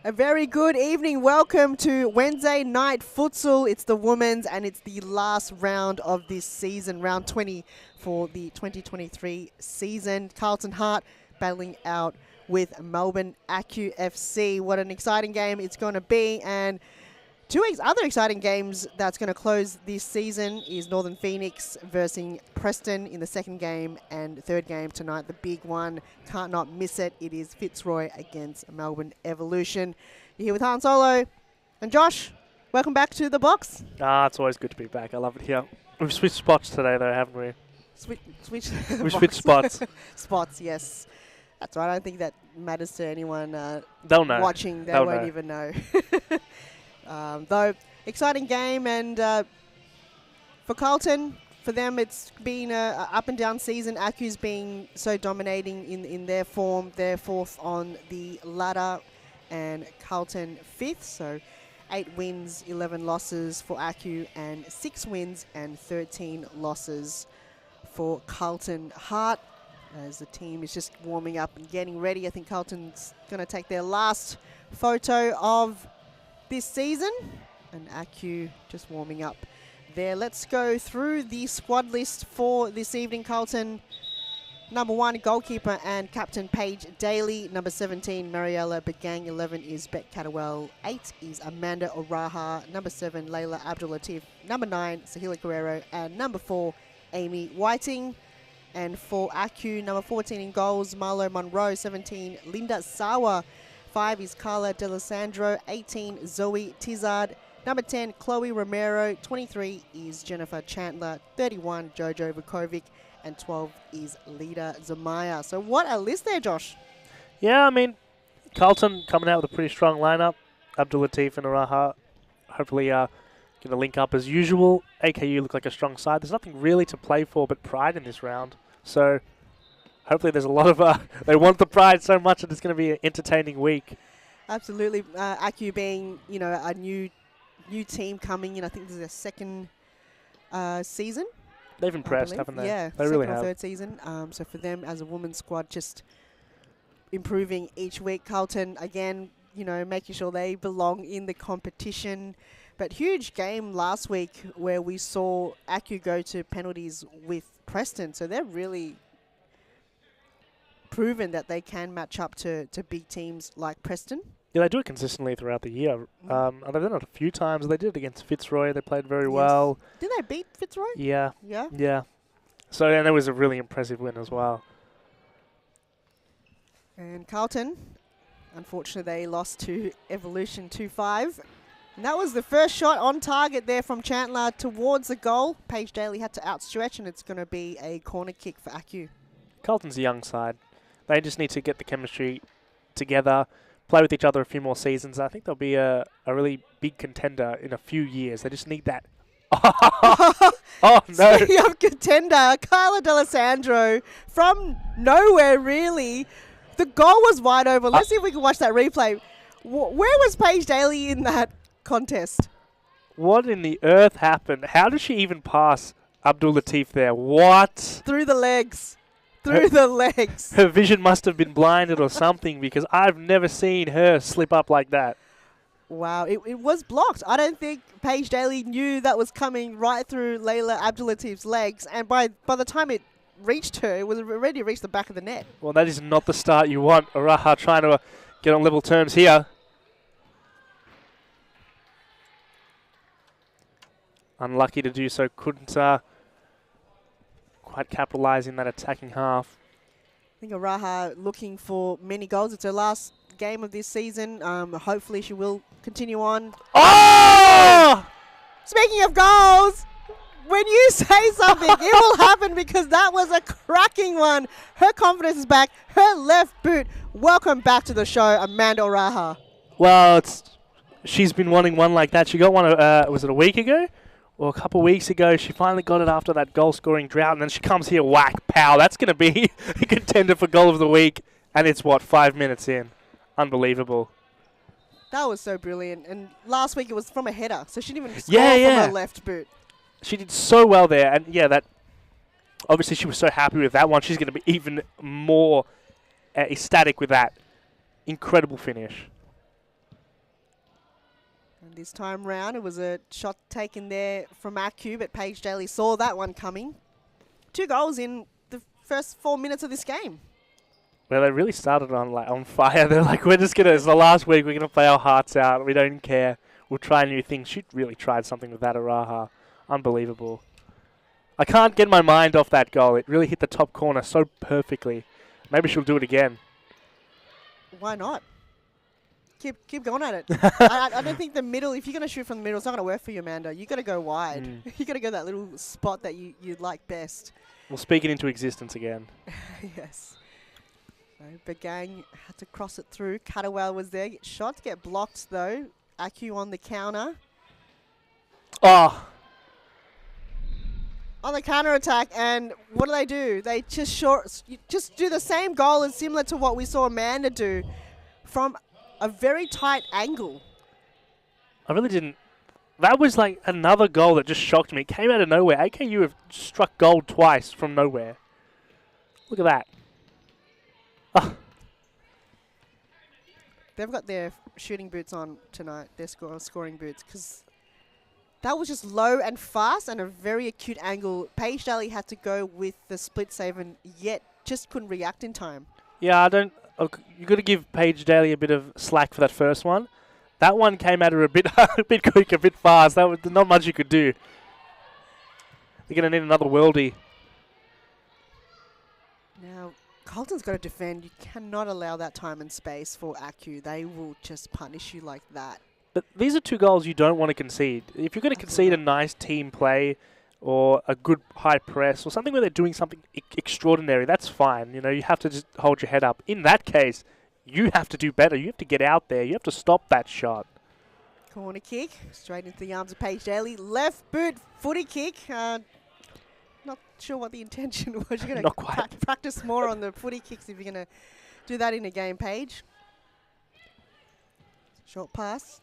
A very good evening. Welcome to Wednesday Night Futsal. It's the women's and it's the last round of this season, round 20 for the 2023 season. Carlton Heart battling out with Melbourne Acu FC. What an exciting game it's going to be. And two other exciting games that's going to close this season is Northern Phoenix versus Preston in the second game, and third game tonight, the big one. Can't not miss it. It is Fitzroy against Melbourne Evolution. You're here with Han Solo and Josh. Welcome back to the box. It's always good to be back. I love it here. We've switched spots today, though, haven't we? Switch. We switched spots. Spots, yes. That's right. I don't think that matters to anyone They'll know. watching. They They'll won't know. even know. Though, exciting game, and for Carlton, for them, it's been a up and down season. Acu's been so dominating in their form. They're fourth on the ladder, and Carlton fifth. So 8 wins, 11 losses for Acu, and 6 wins and 13 losses for Carlton Heart, as the team is just warming up and getting ready. I think Carlton's going to take their last photo of this season, and Acu just warming up there. Let's go through the squad list for this evening. Carlton, number 1, goalkeeper and captain Paige Daly. Number 17, Mariella Begang. 11 is Bet Catterwell. 8 is Amanda Oraha. Number 7, Layla Abdul-Latif. Number 9, Sahila Guerrero. And number 4, Amy Whiting. And for Acu, number 14 in goals, Marlo Monroe. 17, Linda Sawa. 5 is Carla D'Alessandro. 18, Zoe Tizard. Number 10, Chloe Romero. 23 is Jennifer Chandler. 31, Jojo Vukovic. And 12 is Lida Zamaya. So what a list there, Josh. Yeah, I mean, Carlton coming out with a pretty strong lineup. Abdul-Latif and Araha hopefully going to link up as usual. AKU look like a strong side. There's nothing really to play for but pride in this round. So hopefully there's a lot of... they want the pride so much that it's going to be an entertaining week. Absolutely. Acu being, a new team coming in. I think this is their second season. They've impressed, haven't they? Yeah, they second really or have. third season. So for them as a women's squad, just improving each week. Carlton, again, making sure they belong in the competition. But huge game last week where we saw Acu go to penalties with Preston. So they're really proven that they can match up to big teams like Preston. Yeah, they do it consistently throughout the year. And they've done it a few times. They did it against Fitzroy. They played very well. Did they beat Fitzroy? Yeah. Yeah? Yeah. So, and it was a really impressive win as well. And Carlton, unfortunately, they lost to Evolution 2-5. And that was the first shot on target there from Chandler towards the goal. Paige Daly had to outstretch, and it's going to be a corner kick for Acu. Carlton's a young side. They just need to get the chemistry together, play with each other a few more seasons. I think they'll be a really big contender in a few years. They just need that. Oh, no. Speaking of contender, Carla D'Alessandro from nowhere, really. The goal was wide open. Let's see if we can watch that replay. Where was Paige Daly in that contest? What in the earth happened? How did she even pass Abdul-Latif there? What? Through the legs. Through the legs. Her vision must have been blinded or something, because I've never seen her slip up like that. Wow, it was blocked. I don't think Paige Daly knew that was coming right through Layla Abdul-Latif's legs, and by the time it reached her, it was already reached the back of the net. Well, that is not the start you want. Araha trying to get on level terms here. Unlucky to do so. Couldn't quite capitalise in that attacking half. I think Araha looking for many goals. It's her last game of this season. Hopefully she will continue on. Oh! Speaking of goals, when you say something, it will happen, because that was a cracking one. Her confidence is back. Her left boot. Welcome back to the show, Amanda Oraha. Well, she's been wanting one like that. She got one, was it a week ago? Or a couple of weeks ago. She finally got it after that goal-scoring drought, and then she comes here, whack, pow. That's going to be a contender for goal of the week. And it's, 5 minutes in. Unbelievable. That was so brilliant. And last week it was from a header, so she didn't even score Yeah, from yeah. her left boot. She did so well there. And, yeah, that obviously she was so happy with that one. She's going to be even more ecstatic with that. Incredible finish. And this time round, it was a shot taken there from Aku, but Paige Daly saw that one coming. 2 goals in the first 4 minutes of this game. Well, they really started on fire. They're like, we're just gonna. It's the last week. We're gonna play our hearts out. We don't care. We'll try new things. She really tried something with that Araha. Unbelievable. I can't get my mind off that goal. It really hit the top corner so perfectly. Maybe she'll do it again. Why not? Keep going at it. I don't think the middle, if you're going to shoot from the middle, it's not going to work for you, Amanda. You got to go wide. You got to go that little spot that you like best. We'll speak it into existence again. Yes. So Bagang had to cross it through. Catterwell was there. Shots get blocked, though. Aku on the counter. Oh. On the counter attack, and what do? They just do the same goal as similar to what we saw Amanda do from a very tight angle. I really didn't. That was like another goal that just shocked me. It came out of nowhere. AKU have struck gold twice from nowhere. Look at that. Oh. They've got their shooting boots on tonight, their scoring boots, because that was just low and fast and a very acute angle. Paige Daly had to go with the split save and yet just couldn't react in time. Yeah, I don't. You got to give Paige Daly a bit of slack for that first one. That one came at her a bit, a bit quick, a bit fast. That was not much you could do. They're going to need another worldie. Now, Carlton's got to defend. You cannot allow that time and space for Aku. They will just punish you like that. But these are 2 goals you don't want to concede. If you're going to concede a nice team play or a good high press or something where they're doing something extraordinary, that's fine. You know, you have to just hold your head up. In that case, you have to do better. You have to get out there. You have to stop that shot. Corner kick, straight into the arms of Paige Daly. Left boot, footy kick. Not sure what the intention was. You're going to practice more on the footy kicks if you're going to do that in a game, Paige. Short pass.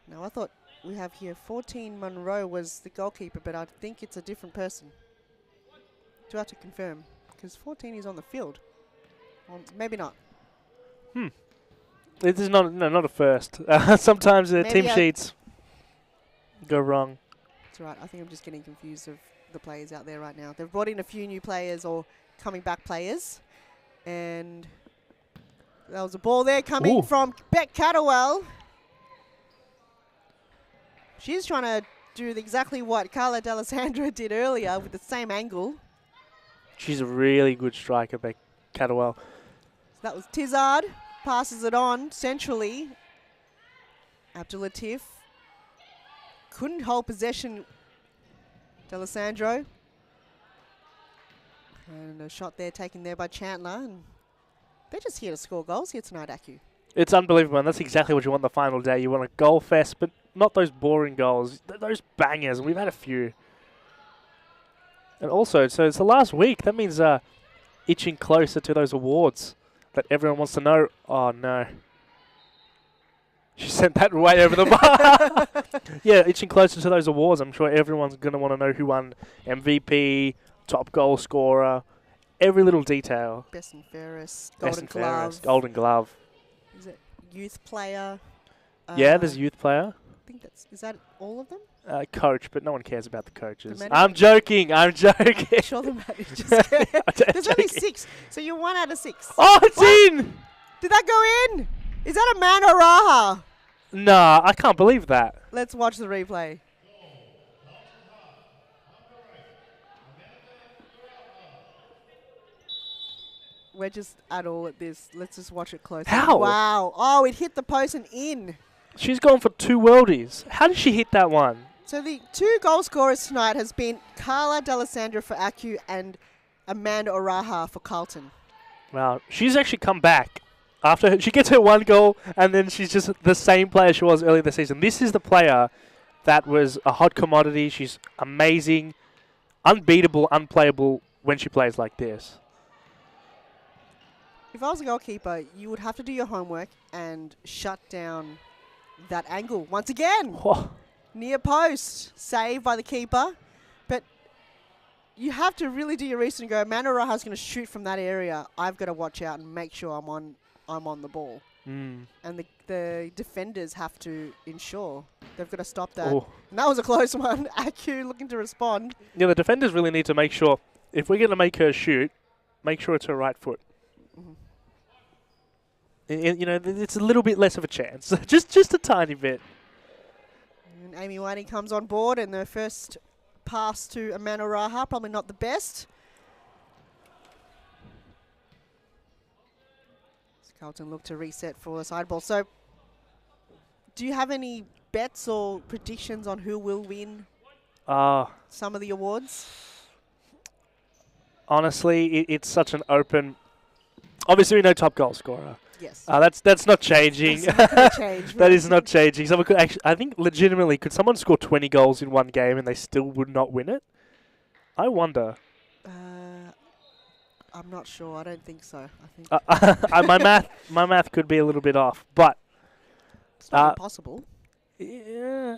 Now, I thought we have here 14 Monroe was the goalkeeper, but I think it's a different person. Do I have to confirm? Because 14 is on the field. Well, maybe not. This is not a first. Sometimes the team sheets go wrong. That's right. I think I'm just getting confused of the players out there right now. They've brought in a few new players or coming back players. And there was a ball there coming from Beck Catterwell. She's trying to do exactly what Carla D'Alessandro did earlier with the same angle. She's a really good striker, Beck Catterwell. So that was Tizard. Passes it on centrally. Abdulatif couldn't hold possession. D'Alessandro. And a shot there taken there by Chandler. And they're just here to score goals here tonight, Aku. It's unbelievable, and that's exactly what you want the final day. You want a goal fest, but not those boring goals. Those bangers. We've had a few. And also, so it's the last week. That means itching closer to those awards that everyone wants to know. Oh, no. She sent that way over the bar. Yeah, itching closer to those awards. I'm sure everyone's going to want to know who won MVP, top goal scorer, every little detail. Best and fairest, Golden Glove. Is it youth player? Yeah, there's youth player. I think is that all of them? Coach, but no one cares about the coaches. I'm joking. I'm joking. I'm sure the managers care. There's only 6, so you're 1 out of 6. Oh, it's in! Did that go in? Is that a man or Raha? Nah, I can't believe that. Let's watch the replay. We're just at all at this. Let's just watch it closely. How? Wow. Oh, it hit the post and in. She's gone for 2 worldies. How did she hit that one? So the 2 goal scorers tonight has been Carla D'Alessandro for Aku and Amanda Oraha for Carlton. Wow. She's actually come back. After she gets her 1 goal, and then she's just the same player she was earlier this season. This is the player that was a hot commodity. She's amazing, unbeatable, unplayable when she plays like this. If I was a goalkeeper, you would have to do your homework and shut down that angle once again. Whoa. Near post, saved by the keeper. But you have to really do your research and go, Amanda Raha's going to shoot from that area. I've got to watch out and make sure I'm on the ball. Mm. and the defenders have to ensure. They've got to stop that. Oh. And that was a close one. Aku looking to respond. Yeah, the defenders really need to make sure, if we're going to make her shoot, make sure it's her right foot. Mhm. You know, it's a little bit less of a chance. just a tiny bit. And Amy Whiting comes on board, and the first pass to Amanda Raha, probably not the best. So Carlton look to reset for the side ball. So, do you have any bets or predictions on who will win some of the awards? Honestly, it's such an open... Obviously, we know top goal scorer. Yes. That's not changing. That's not gonna change, That is not changing. Someone could actually, I think, legitimately, could someone score 20 goals in one game and they still would not win it? I wonder. I'm not sure. I don't think so. I think my math could be a little bit off, but it's not impossible. yeah,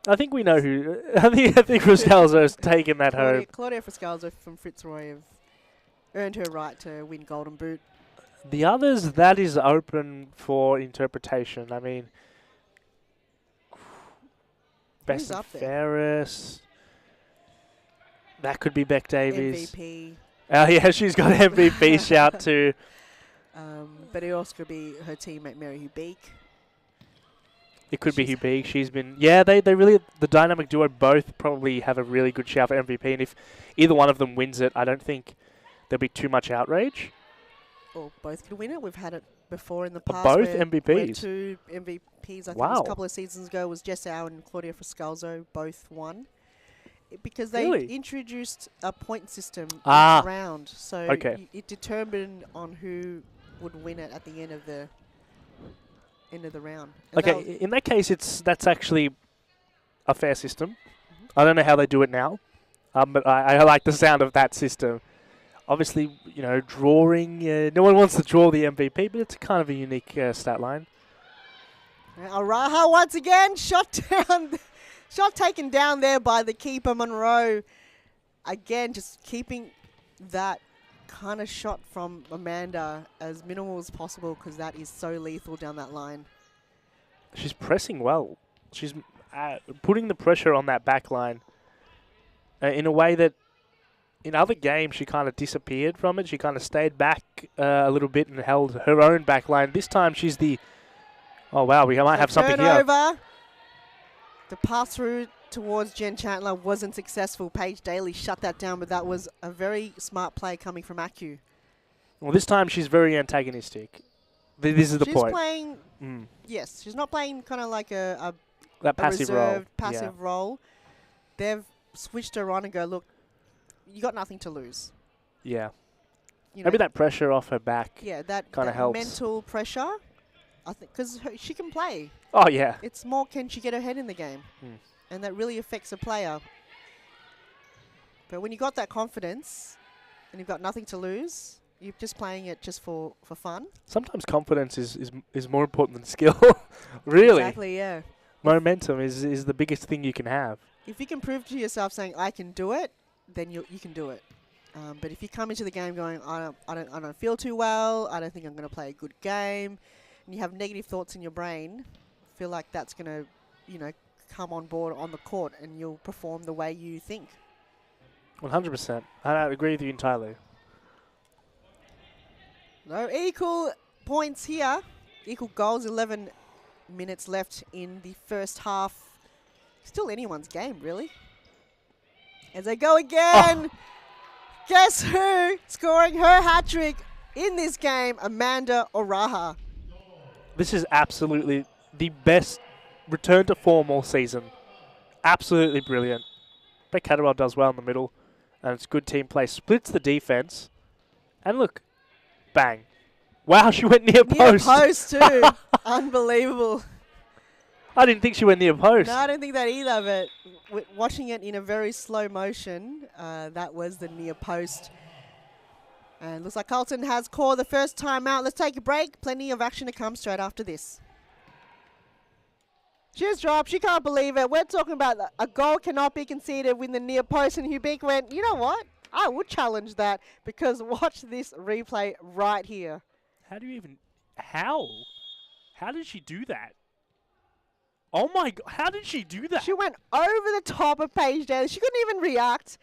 I think we know who. I think Friscalzo's taken that home. Claudia Friscalzo from Fitzroy have earned her right to win Golden Boot. The others, that is open for interpretation. I mean, Best and Fairest. That could be Beck Davies. MVP. Yeah, she's got MVP shout too. But it also could be her teammate Mary Hubeek. It could be Hubeek. She's been... Yeah, they really... The dynamic duo both probably have a really good shout for MVP. And if either one of them wins it, I don't think there'll be too much outrage. Or both could win it. We've had it before in the past. Both where MVPs? Two MVPs, I think it was a couple of seasons ago, was Jess Au and Claudia Friscalzo both won. Because they introduced a point system each round. So it determined on who would win it at the end of the round. And okay, in that case, that's actually a fair system. I don't know how they do it now, but I like the sound of that system. Obviously, you know, drawing, no one wants to draw the MVP, but it's kind of a unique stat line. Araha once again, shot taken down there by the keeper, Monroe. Again, just keeping that kind of shot from Amanda as minimal as possible because that is so lethal down that line. She's pressing well. She's putting the pressure on that back line in a way that in other games she kind of disappeared from it. She kind of stayed back a little bit and held her own back line. This time she's the... Oh, wow, we might have something here. Turnover. The pass through towards Jen Chandler wasn't successful. Paige Daly shut that down, but that was a very smart play coming from Aku. Well, this time she's very antagonistic. This is the point. She's playing... Yes, she's not playing kind of like a passive role. They've switched her on and go, look, you got nothing to lose. Yeah. You know, maybe that pressure off her back that kind of helps. Mental pressure, I think, because she can play. Oh, yeah. It's more, can she get her head in the game? And that really affects a player. But when you got that confidence and you've got nothing to lose, you're just playing it just for fun. Sometimes confidence is more important than skill. Really. Exactly, yeah. Momentum is the biggest thing you can have. If you can prove to yourself saying, I can do it, then you can do it. But if you come into the game going, I don't feel too well, I don't think I'm going to play a good game, and you have negative thoughts in your brain, feel like that's going to, you know, come on board on the court and you'll perform the way you think. 100%. I agree with you entirely. No equal points here. Equal goals, 11 minutes left in the first half. Still anyone's game, really. As they go again. Guess who scoring her hat-trick in this game? Amanda Oraha. This is absolutely the best return to form all season. Absolutely brilliant. Beck Catterwell does well in the middle, and it's good team play. Splits the defense, and look, bang. Wow, she went near post. Near post too. Unbelievable. I didn't think she went near post. No, I don't think that either, but watching it in a very slow motion, that was the near post. And looks like Carlton has called the first time out. Let's take a break. Plenty of action to come straight after this. She's dropped. She can't believe it. We're talking about a goal cannot be conceded with the near post, and Hubeek went, you know what? I would challenge that because watch this replay right here. How do you even... How? How did she do that? Oh my God, how did she do that? She went over the top of Paige Daly. She couldn't even react.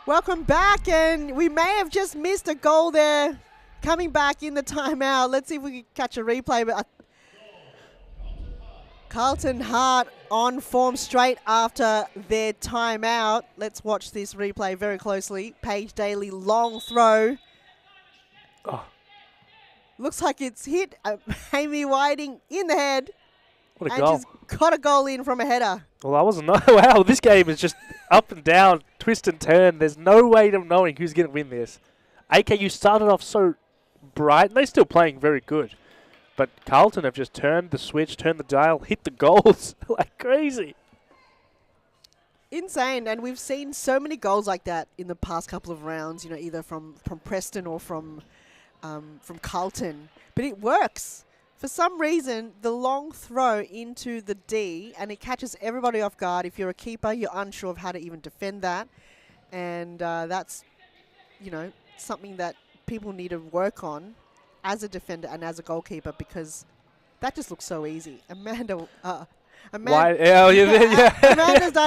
Welcome back, and we may have just missed a goal there coming back in the timeout. Let's see if we can catch a replay. But Carlton Hart on form straight after their timeout. Let's watch this replay very closely. Paige Daly, long throw. Oh. Looks like it's hit Amy Whiting in the head. What a and goal. she's got a goal in from a header. Well, I wasn't. Wow, this game is just up and down, twist and turn. There's no way of knowing who's going to win this. AKU started off so bright, and they're still playing very good. But Carlton have just turned the switch, turned the dial, hit the goals like crazy. Insane, and we've seen so many goals like that in the past couple of rounds, you know, either from Preston or from Carlton. But it works. For some reason, the long throw into the D, and it catches everybody off guard. If you're a keeper, you're unsure of how to even defend that. And that's, you know, something that people need to work on as a defender and as a goalkeeper, because that just looks so easy. Amanda's done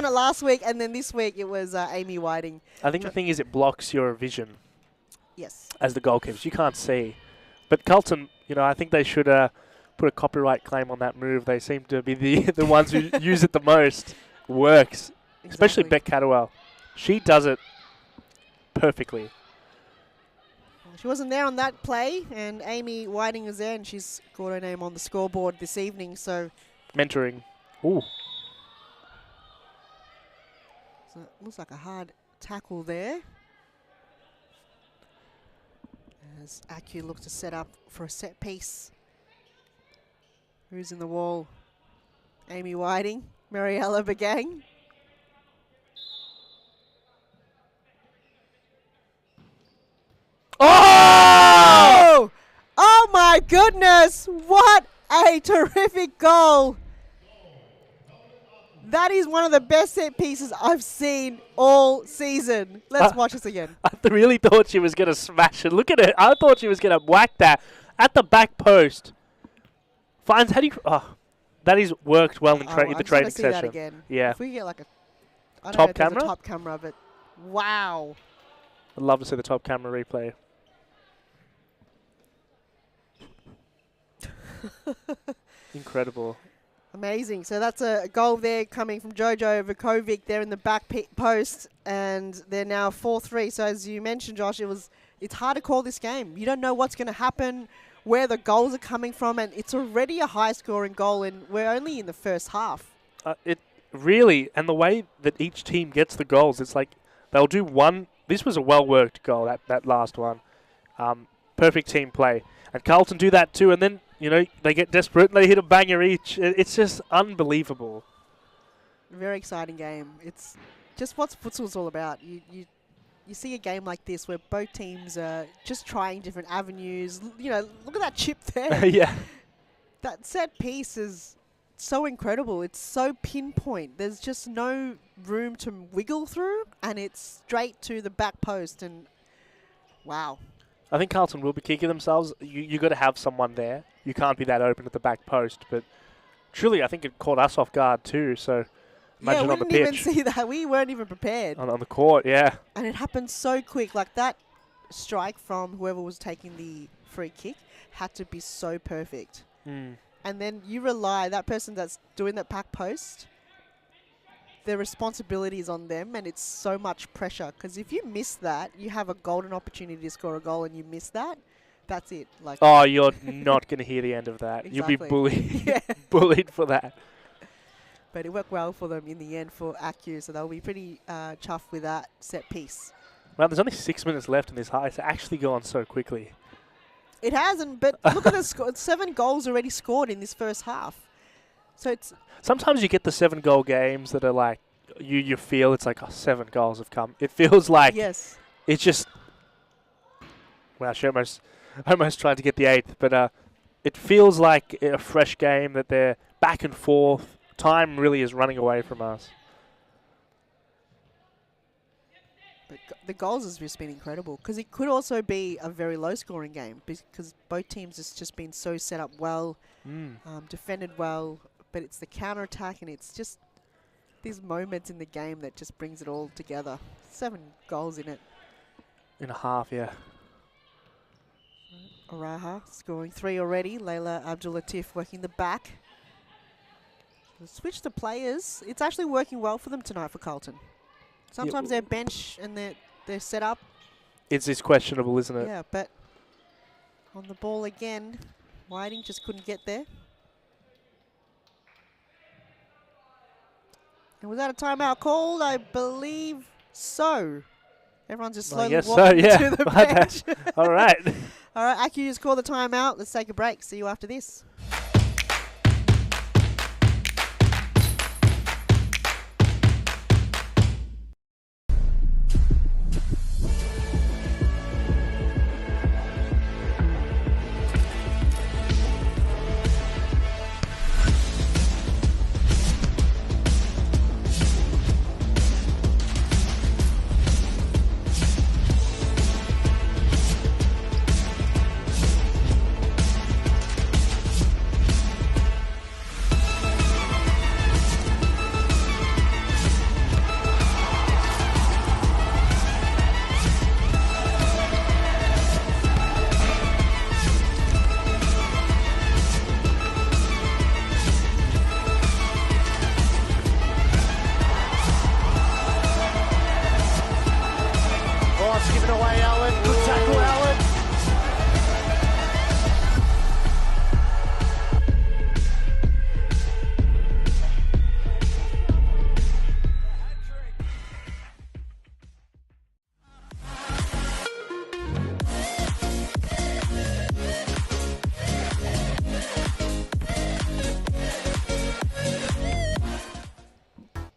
it last week, and then this week it was Amy Whiting. I think the thing is it blocks your vision. Yes. As the goalkeepers, you can't see. But Carlton, you know, I think they should put a copyright claim on that move. They seem to be the ones who use it the most. Works. Exactly. Especially Beck Cadwell. She does it perfectly. Well, she wasn't there on that play, and Amy Whiting was there, and she's got her name on the scoreboard this evening. So mentoring. Ooh. So it looks like a hard tackle there. As Acu looks to set up for a set piece. Who's in the wall? Amy Whiting, Mariella Bagang. Oh! Oh my goodness! What a terrific goal! That is one of the best set pieces I've seen all season. Let's watch this again. I really thought she was going to smash it. Look at it. I thought she was going to whack that at the back post. Finds, how do you... Oh, that is worked well in the training see session. That again. Yeah. If we get like a... top camera? A top camera, but wow. I'd love to see the top camera replay. Incredible. Amazing. So that's a goal there coming from Jojo Vukovic there in the back post, and they're now 4-3. So as you mentioned, Josh, it's hard to call this game. You don't know what's going to happen, where the goals are coming from, and it's already a high-scoring goal, and we're only in the first half. It really, and the way that each team gets the goals, it's like they'll do one. This was a well-worked goal, that last one. Perfect team play. And Carlton do that too, and then, you know, they get desperate and they hit a banger each. It's just unbelievable. Very exciting game. It's just what futsal's all about. You see a game like this where both teams are just trying different avenues. You know, look at that chip there. Yeah. That set piece is so incredible. It's so pinpoint. There's just no room to wiggle through, and it's straight to the back post. And wow. I think Carlton will be kicking themselves. You got to have someone there. You can't be that open at the back post. But truly, I think it caught us off guard too. So imagine on the pitch. We didn't even see that. We weren't even prepared. On the court, yeah. And it happened so quick. Like that strike from whoever was taking the free kick had to be so perfect. Mm. And then you rely, that person that's doing that back post, the responsibility is on them, and it's so much pressure. Because if you miss that, you have a golden opportunity to score a goal, and you miss that, that's it. Like oh, you're not going to hear the end of that. Exactly. You'll be bullied, bullied for that. But it worked well for them in the end for Acu, so they'll be pretty chuffed with that set piece. Well, there's only 6 minutes left in this high. It's actually gone so quickly. It hasn't, but look at the score. 7 goals already scored in this first half. So it's... Sometimes you get the 7-goal games that are like, you feel it's like, oh, 7 goals have come. It feels like yes. It's just... Well, she almost tried to get the 8th, but it feels like a fresh game that they're back and forth. Time really is running away from us. But the goals has just been incredible, because it could also be a very low-scoring game, because both teams has just been so set up well, defended well, but it's the counter-attack, and it's just these moments in the game that just brings it all together. 7 goals in it. In a half, yeah. Araha scoring 3 already. Layla Abdul-Latif working the back. We'll switch the players. It's actually working well for them tonight for Carlton. Sometimes their bench and their setup. It's questionable, isn't it? Yeah, but on the ball again, Whiting just couldn't get there. And was that a timeout called? I believe so. Everyone's just slowly walking to the bench. All right. All right, Acu just called the timeout. Let's take a break. See you after this.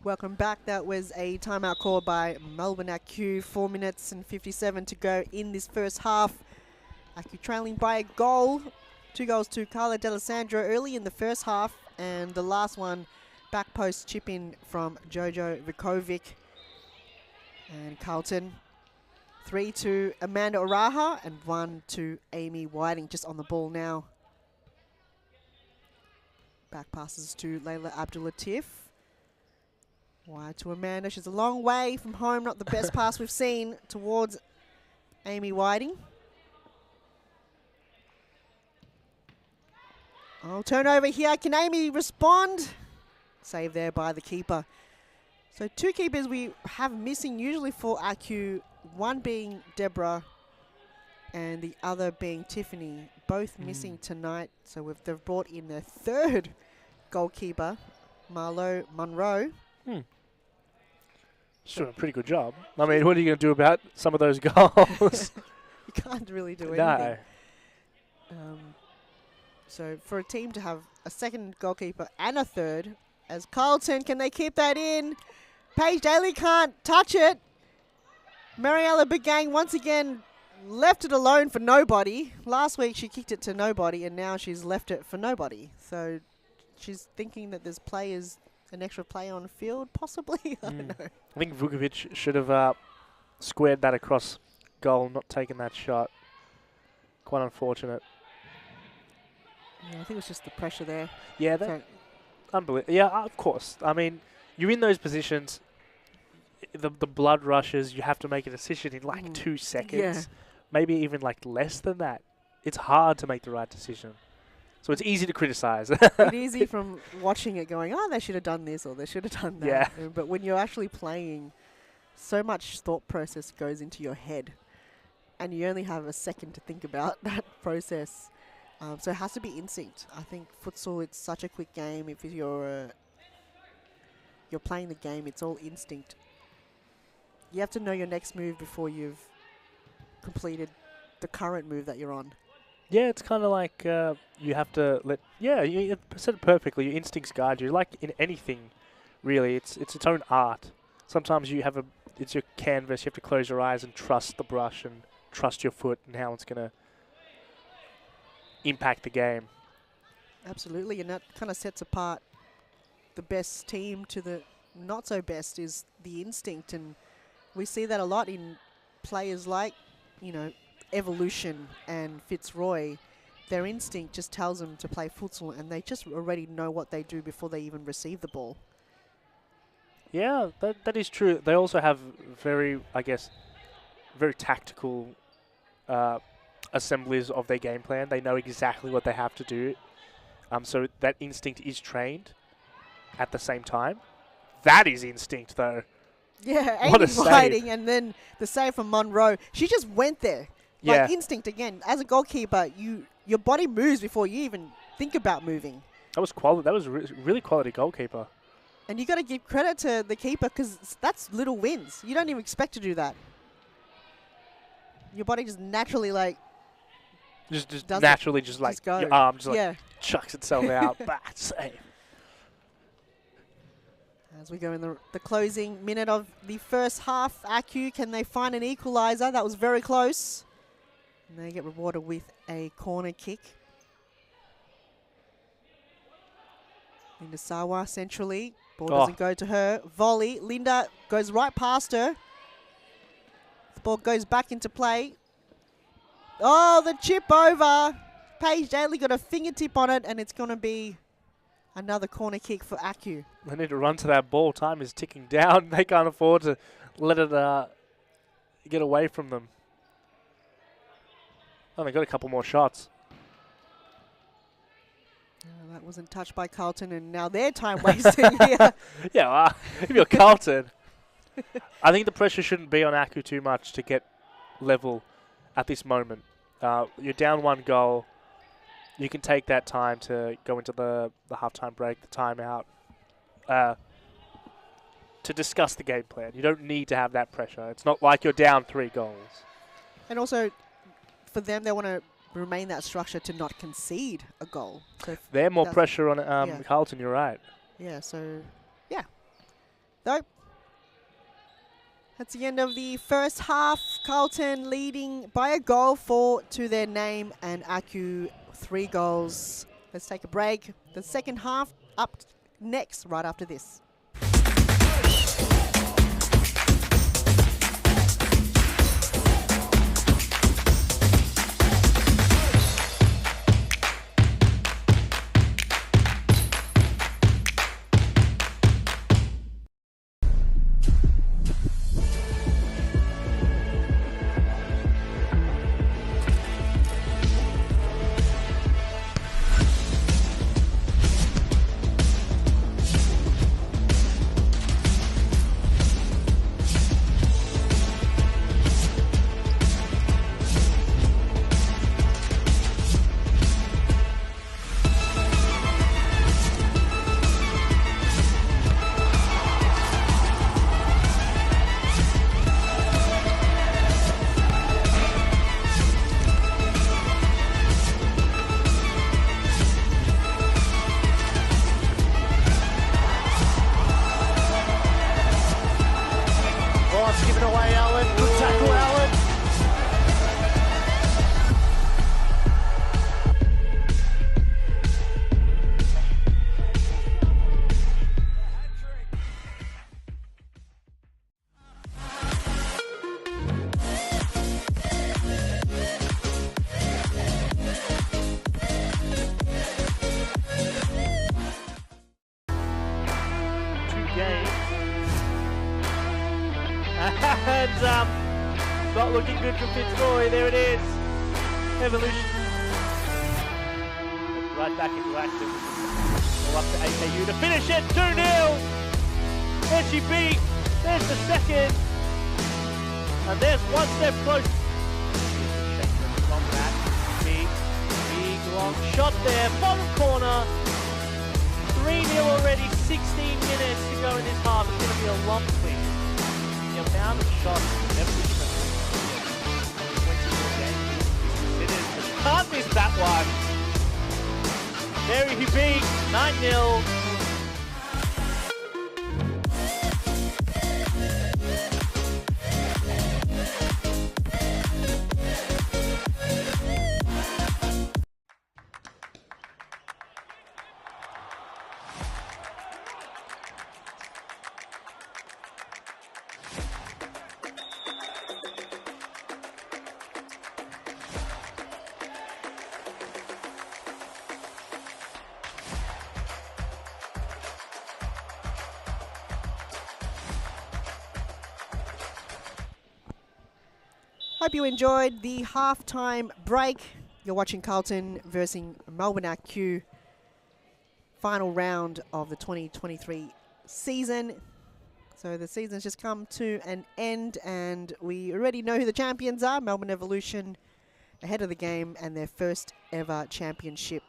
Welcome back. That was a timeout called by Melbourne Acu. 4 minutes and 57 to go in this first half. Acu trailing by a goal. 2 goals to Carla D'Alessandro early in the first half. And the last one, back post chip in from Jojo Vukovic. And Carlton, 3 to Amanda Oraha and 1 to Amy Whiting, just on the ball now. Back passes to Layla Abdul-Latif. Wide to Amanda. She's a long way from home. Not the best pass we've seen towards Amy Whiting. Oh, turnover here. Can Amy respond? Save there by the keeper. So 2 keepers we have missing usually for Acu. One being Deborah and the other being Tiffany. Both missing tonight. So they've brought in their 3rd goalkeeper, Marlo Munro. She's doing a pretty good job. I mean, what are you going to do about some of those goals? You can't really do anything. No. So for a team to have a 2nd goalkeeper and a 3rd, as Carlton, can they keep that in? Paige Daly can't touch it. Mariella Begang once again left it alone for nobody. Last week she kicked it to nobody, and now she's left it for nobody. So she's thinking that there's an extra player on the field, possibly. I don't know. I think Vukovic should have squared that across goal, not taken that shot. Quite unfortunate. Yeah, I think it was just the pressure there. Yeah, that unbelievable. Yeah, of course. I mean, you're in those positions. The blood rushes. You have to make a decision in like 2 seconds. Yeah. Maybe even like less than that. It's hard to make the right decision. So it's easy to criticize. It's easy from watching it going, oh, they should have done this or they should have done that. Yeah. But when you're actually playing, so much thought process goes into your head. And you only have a second to think about that process. So it has to be instinct. I think futsal, it's such a quick game. If you're playing the game, it's all instinct. You have to know your next move before you've completed the current move that you're on. Yeah, it's kind of like you have to let... Yeah, you said it perfectly. Your instincts guide you. Like in anything, really, it's its own art. Sometimes you have it's your canvas. You have to close your eyes and trust the brush and trust your foot and how it's going to impact the game. Absolutely, and that kind of sets apart the best team to the not so best is the instinct, and we see that a lot in players like, Evolution and Fitzroy. Their instinct just tells them to play futsal, and they just already know what they do before they even receive the ball. Yeah, that is true. They also have very tactical assemblies of their game plan. They know exactly what they have to do. So that instinct is trained at the same time. That is instinct, though. Yeah, What a Amy save. Whiting, and then the save from Monroe. She just went there. Yeah. Like instinct again. As a goalkeeper, your body moves before you even think about moving. That was quality. That was really quality goalkeeper. And you got to give credit to the keeper because that's little wins. You don't even expect to do that. Your body just naturally Just does naturally, it. just like go. your arm just Yeah. chucks itself out. Bad save. As we go in the closing minute of the first half, Acu, can they find an equaliser? That was very close. And they get rewarded with a corner kick. Linda Sawa centrally. Ball doesn't go to her. Volley. Linda goes right past her. The ball goes back into play. Oh, the chip over. Paige Daly got a fingertip on it, and it's going to be another corner kick for Acu. They need to run to that ball. Time is ticking down. They can't afford to let it get away from them. Oh, they got a couple more shots. That wasn't touched by Carlton, and now they're time wasting here. Yeah, if you're Carlton, I think the pressure shouldn't be on Acu too much to get level at this moment. You're down 1 goal. You can take that time to go into the halftime break, the timeout, to discuss the game plan. You don't need to have that pressure. It's not like you're down 3 goals. And also, for them, they want to remain that structure to not concede a goal. So They're more pressure on Carlton, you're right. Yeah, so, yeah. Though, that's the end of the first half. Carlton leading by a goal, 4 to their name, and Acu 3 goals. Let's take a break. The second half up next, right after this. And not looking good for Fitzroy. There it is. Evolution. Right back into action. Well, up to AKU to finish it. 2-0. There she be. There's the second. And there's one step close. From that. Big long shot there. Bottom corner. 3-0 already. 16 minutes to go in this half. It's going to be a long tweak. The amount of shots never different. 24 games. Can't miss that one. There he be. 9-0. Hope you enjoyed the halftime break. You're watching Carlton versus Melbourne AQ. Final round of the 2023 season. So the season's just come to an end and we already know who the champions are. Melbourne Evolution ahead of the game and their first ever championship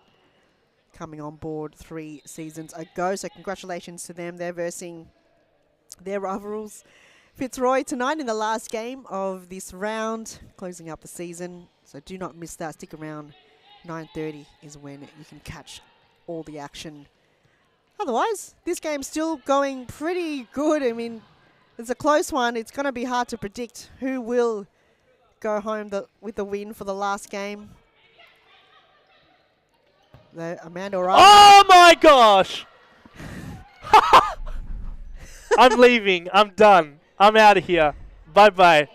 coming on board 3 seasons ago. So congratulations to them. They're versing their rivals Fitzroy tonight in the last game of this round, closing up the season. So do not miss that. Stick around. 9:30 is when you can catch all the action. Otherwise, this game's still going pretty good. I mean, it's a close one. It's going to be hard to predict who will go home with the win for the last game. Amanda O'Reilly. Oh my gosh! I'm leaving. I'm done. I'm out of here. Bye-bye.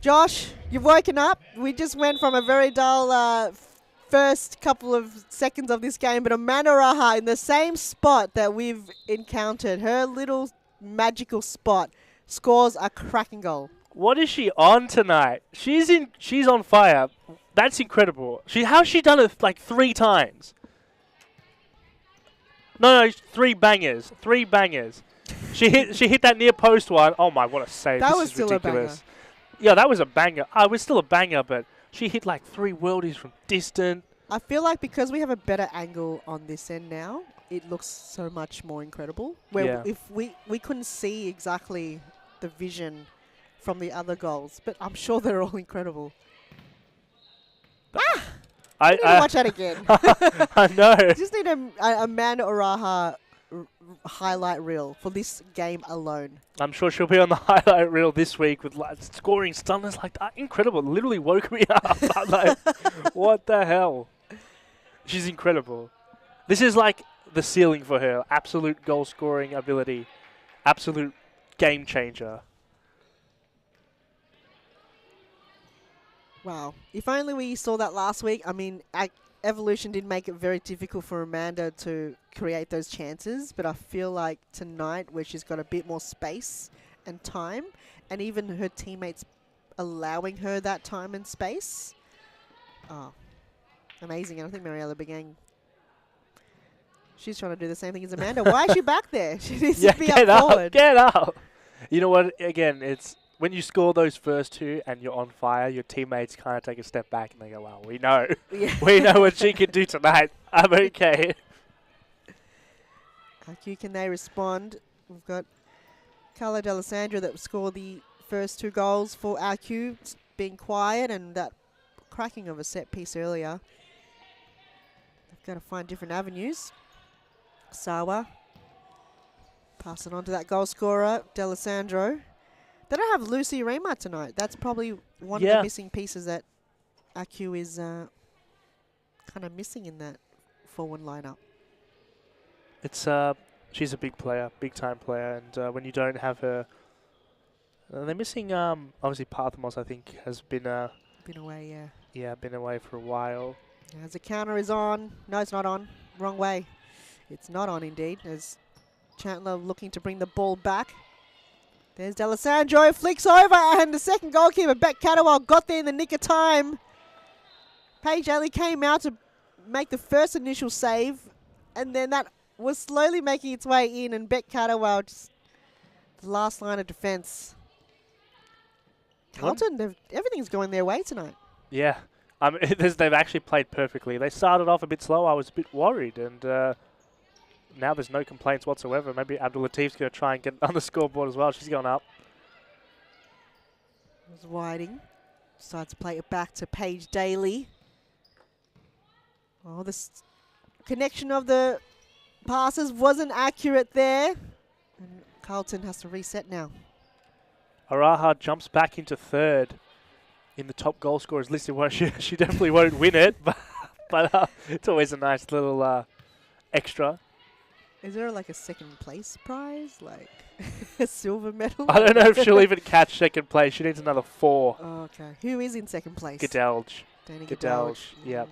Josh, you've woken up. We just went from a very dull first couple of seconds of this game, but Amanda Raha in the same spot that we've encountered, her little magical spot, scores a cracking goal. What is she on tonight? She's on fire. That's incredible. How's she done it like 3 times? No, 3 bangers. 3 bangers. She hit that near post one. Oh my, what a save. That this was is still ridiculous. a banger. Yeah, that was a banger. It was still a banger, but she hit like 3 worldies from distant. I feel like because we have a better angle on this end now, it looks so much more incredible. Where if we couldn't see exactly the vision from the other goals, but I'm sure they're all incredible. I need to watch that again. I know. Just need a Amanda O'Raha highlight reel for this game alone. I'm sure she'll be on the highlight reel this week with scoring stunners like that. Incredible. Literally woke me up. I'm like, what the hell? She's incredible. This is like the ceiling for her. Absolute goal scoring ability. Absolute game changer. Wow. If only we saw that last week. I mean, Evolution did make it very difficult for Amanda to create those chances, but I feel like tonight, where she's got a bit more space and time, and even her teammates allowing her that time and space. Oh, amazing. And I think Mariella Begang, she's trying to do the same thing as Amanda. Why is she back there? She needs to be up forward. Get up. You know what? Again, it's when you score those first 2 and you're on fire, your teammates kind of take a step back and they go, well, we know. Yeah. We know what she can do tonight. I'm okay. IQ, can they respond? We've got Carla D'Alessandro that scored the first 2 goals for IQ, being quiet, and that cracking of a set piece earlier. They've got to find different avenues. Sawa. Pass it on to that goal scorer, D'Alessandro. They don't have Lucy Rema tonight. That's probably one of the missing pieces that IQ is kind of missing in that forward lineup. It's she's a big player, big time player, and when you don't have her, they're missing. Obviously, Parthamos, I think, has been away. Yeah. Yeah, been away for a while. As the counter is on, no, it's not on. Wrong way. It's not on indeed. As Chandler looking to bring the ball back. There's D'Alessandro, flicks over, and the second goalkeeper, Beck Catterwell, got there in the nick of time. Paige Daly came out to make the first initial save, and then that was slowly making its way in, and Beck Catterwell just the last line of defence. Carlton, everything's going their way tonight. Yeah. They've actually played perfectly. They started off a bit slow. I was a bit worried, and now there's no complaints whatsoever. Maybe Abdul Latif's going to try and get on the scoreboard as well. She's going up. It was Whiting. Decides to play it back to Paige Daly. Oh, this connection of the passes wasn't accurate there. And Carlton has to reset now. Araha jumps back into third in the top goal scorers list. She definitely won't win it, but it's always a nice little extra. Is there like a second place prize, like a silver medal? I don't know if she'll even catch second place. She needs another 4. Oh, okay. Who is in second place? Gadelge. Danny Gadelge, yep.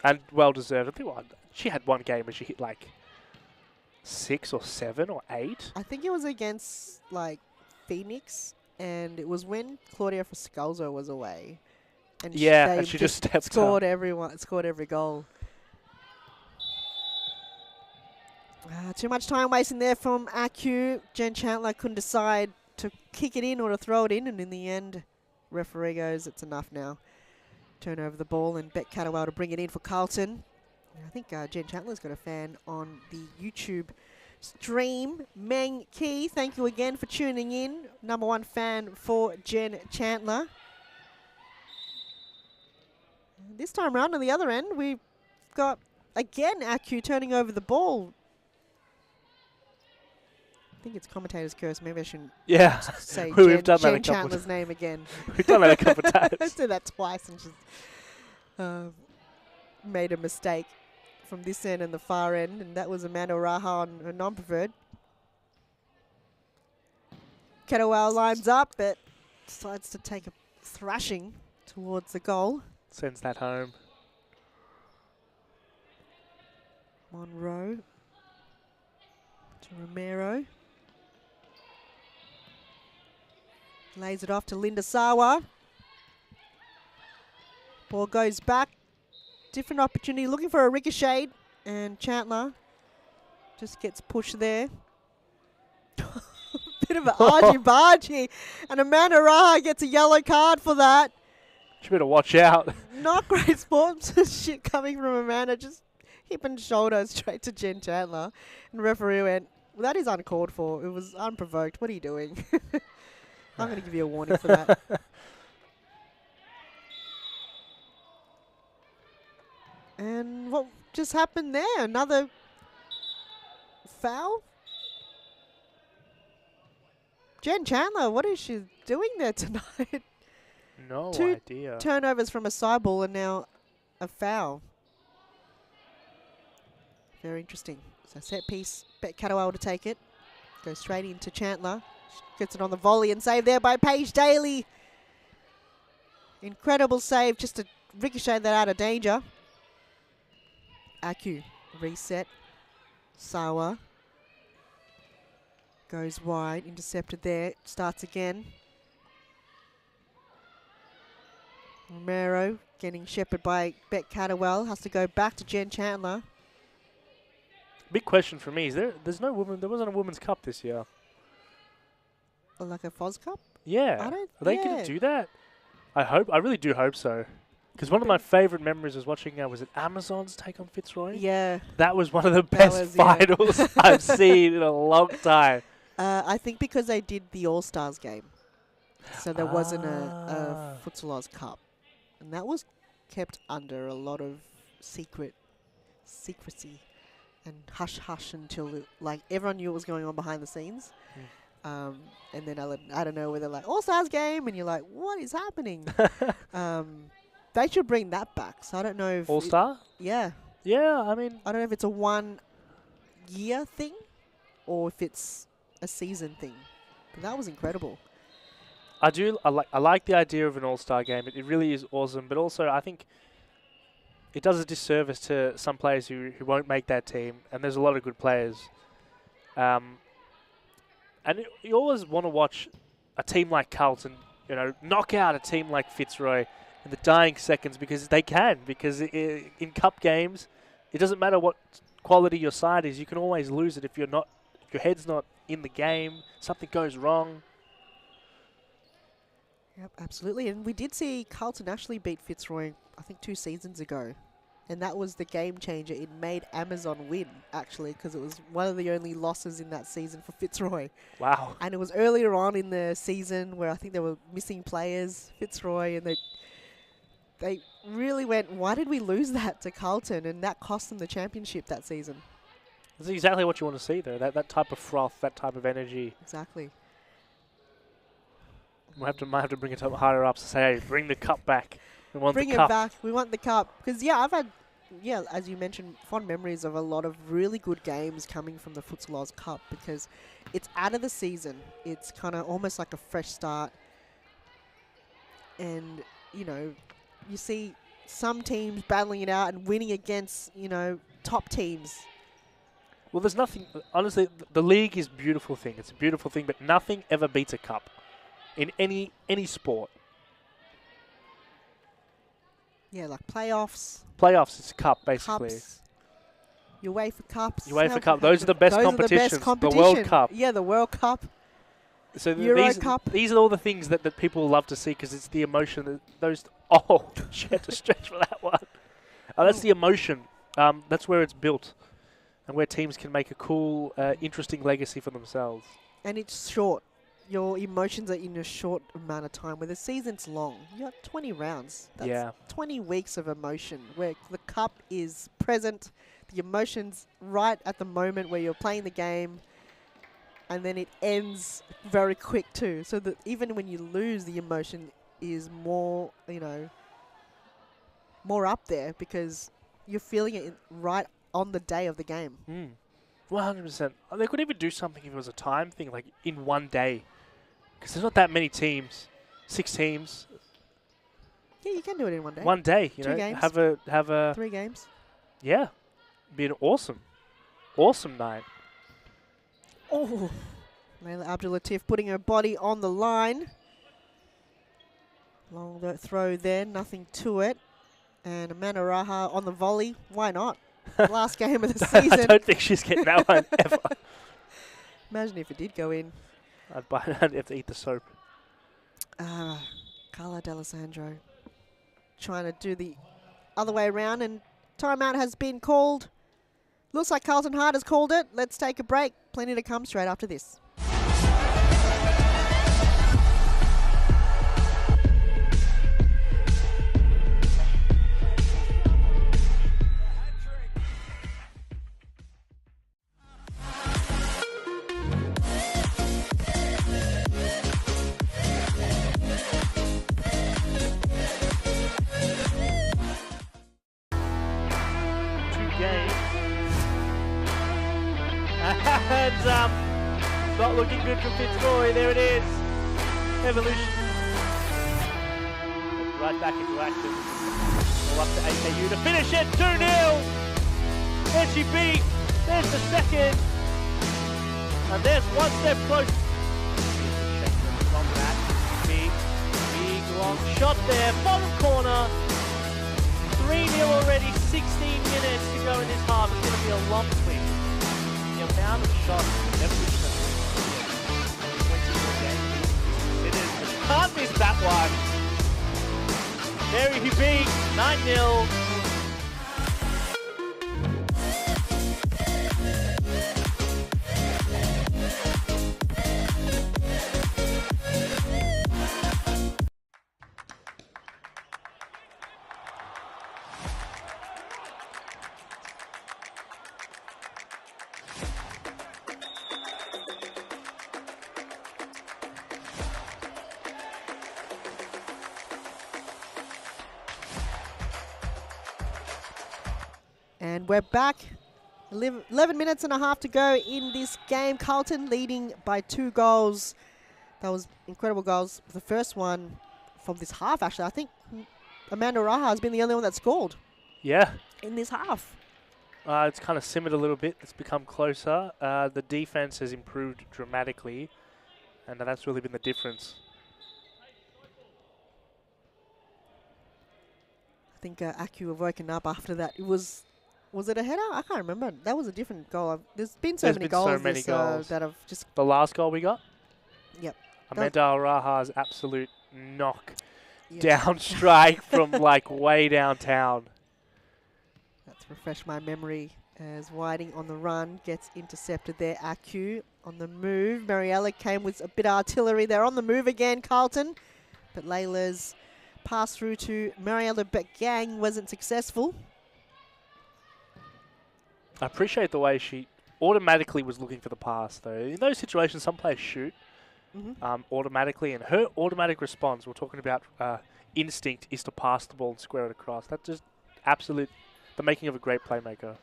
And well deserved. I think she had one game where she hit like 6 or 7 or 8. I think it was against like Phoenix, and it was when Claudia Foscalzo was away. And and she just stepped scored up. Scored every goal. Too much time wasting there from Acu. Jen Chandler couldn't decide to kick it in or to throw it in, and in the end, referee goes, it's enough now. Turn over the ball, and Beck Catterwell to bring it in for Carlton. I think Jen Chandler's got a fan on the YouTube stream. Meng Key, thank you again for tuning in. #1 fan for Jen Chandler. This time around on the other end, we've got, again, Acu turning over the ball. I think it's commentator's curse. Maybe I shouldn't say Jen Chandler's name again. We've done that a couple of times. I said that twice and just made a mistake from this end and the far end, and that was Amanda Raha on a non-preferred. Kettlewell lines up, but decides to take a thrashing towards the goal. Sends that home. Monroe to Romero. Lays it off to Linda Sawa. Ball goes back. Different opportunity, looking for a ricochet, and Chandler just gets pushed there. Bit of an argy-bargy, and Amanda Raha gets a yellow card for that. She better watch out. Not great sportsmanship coming from Amanda, just hip and shoulder straight to Jen Chandler. And the referee went, well, that is uncalled for. It was unprovoked. What are you doing? I'm going to give you a warning for that. And what just happened there? Another foul? Jen Chandler, what is she doing there tonight? No Two idea. Turnovers from a side ball and now a foul. Very interesting. So set piece, Beck Catterwell to take it. Goes straight into Chandler. Gets it on the volley and save there by Paige Daly. Incredible save just to ricochet that out of danger. Acu, reset. Sawa. Goes wide, intercepted there, starts again. Romero getting shepherded by Beck Catterwell, has to go back to Jen Chandler. Big question for me, there wasn't a Women's Cup this year. Like a Foz Cup? Yeah. Are they going to do that? I really do hope so. Because one of my favourite memories was watching, was it Amazon's take on Fitzroy? Yeah. That was one of the best finals I've seen in a long time. I think because they did the All-Stars game. So there wasn't a Futsal Oz Cup. And that was kept under a lot of secrecy and hush-hush until, everyone knew what was going on behind the scenes. And then I don't know whether All-Stars game, and you're like, what is happening? They should bring that back. So I don't know if All-Star? Yeah. Yeah, I mean, I don't know if it's a 1 year thing or if it's a season thing. But that was incredible. I like the idea of an All-Star game. It really is awesome, but also I think it does a disservice to some players who won't make that team, and there's a lot of good players. And you always want to watch a team like Carlton, knock out a team like Fitzroy in the dying seconds because they can. Because in cup games, it doesn't matter what quality your side is. You can always lose it if your head's not in the game. Something goes wrong. Yep, absolutely. And we did see Carlton actually beat Fitzroy, I think 2 seasons ago. And that was the game changer. It made Amazon win, actually, because it was one of the only losses in that season for Fitzroy. Wow. And it was earlier on in the season where I think there were missing players, Fitzroy, and they really went, why did we lose that to Carlton? And that cost them the championship that season. That's exactly what you want to see, though. That type of froth, that type of energy. Exactly. Might have to bring it up higher up to say, hey, bring the cup back. We want bring the cup. it back. We want the cup. Because, yeah, I've had, as you mentioned, fond memories of a lot of really good games coming from the Futsal Oz Cup because it's out of the season. It's kind of almost like a fresh start. And, you see some teams battling it out and winning against, top teams. Well, there's nothing, honestly, the league is a beautiful thing. It's a beautiful thing, but nothing ever beats a cup in any sport. Yeah, like playoffs. Playoffs is a cup, basically. Cups. UEFA Cups. UEFA Cup. Those are the best competitions. The World Cup. Yeah, the World Cup. So Euro Cup. These are all the things that people love to see because it's the emotion. She had to stretch for that one. That's the emotion. That's where it's built and where teams can make a cool, interesting legacy for themselves. And it's short. Your emotions are in a short amount of time, where the season's long. You got 20 rounds. That's 20 weeks of emotion, where the cup is present, the emotion's right at the moment where you're playing the game, and then it ends very quick too. So that even when you lose, the emotion is more, more up there because you're feeling it right on the day of the game. 100%. They could even do something if it was a time thing, like in one day. Because there's not that many teams. 6 teams. Yeah, you can do it in one day. One day, 2 games. Have a 3 games. Yeah. Be an awesome night. Oh. Layla Abdul-Latif putting her body on the line. Long throw there, nothing to it. And Amanda Raha on the volley. Why not? Last game of the season. I don't think she's getting that one ever. Imagine if it did go in. I'd have to eat the soap. Carla D'Alessandro trying to do the other way around, and timeout has been called. Looks like Carlton Hart has called it. Let's take a break. Plenty to come straight after this. And not looking good for Fitzroy. There it is. Evolution. Right back into action. Well, up to AKU to finish it. 2-0. There she beat. There's the second. And there's one step closer. From that big long shot there. Bottom corner. 3-0 already. 16 minutes to go in this half. It's going to be a long swing. The amount of shots never been can't miss that one. There he be, 9-0. And we're back. 11 minutes and a half to go in this game. Carlton leading by 2 goals. That was incredible goals. The first one from this half, actually. I think Amanda Raha has been the only one that scored. Yeah. In this half. It's kind of simmered a little bit. It's become closer. The defense has improved dramatically, and that's really been the difference. I think Aku have woken up after that. Was it a header? I can't remember. That was a different goal. There's been so many goals that have just... The last goal we got? Yep. Amanda Raha's absolute knock down strike from like way downtown. Let's refresh my memory as Whiting on the run gets intercepted there. Aku on the move. Mariella came with a bit of artillery. They're on the move again, Carlton. But Layla's pass through to Mariella Gang wasn't successful. I appreciate the way she automatically was looking for the pass, though. In those situations, some players shoot automatically, and her automatic response, we're talking about instinct, is to pass the ball and square it across. That's just the making of a great playmaker.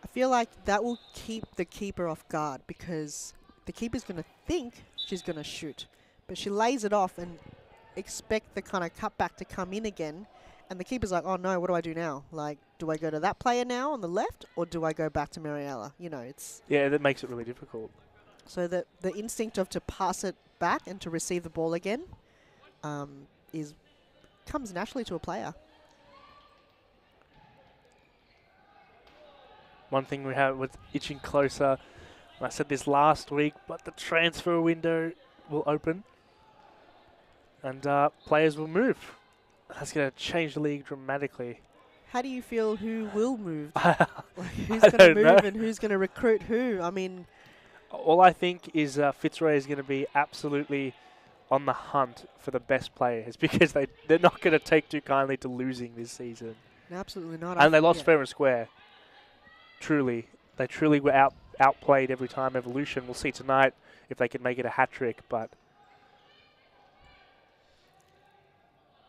I feel like that will keep the keeper off guard because the keeper's going to think she's going to shoot, but she lays it off and expect the kind of cutback to come in again. And the keeper's like, oh no, what do I do now? Like, do I go to that player now on the left, or do I go back to Mariella? You know, it's... Yeah, that makes it really difficult. So the instinct of to pass it back and to receive the ball again comes naturally to a player. One thing we have with itching closer, and I said this last week, but the transfer window will open and players will move. That's going to change the league dramatically. How do you feel who will move? Who's going to move and who's going to recruit who? I mean... All I think is Fitzroy is going to be absolutely on the hunt for the best players because they're not going to take too kindly to losing this season. No, absolutely not. And they lost fair and square. Truly. They truly were outplayed every time. Evolution. We'll see tonight if they can make it a hat-trick, but...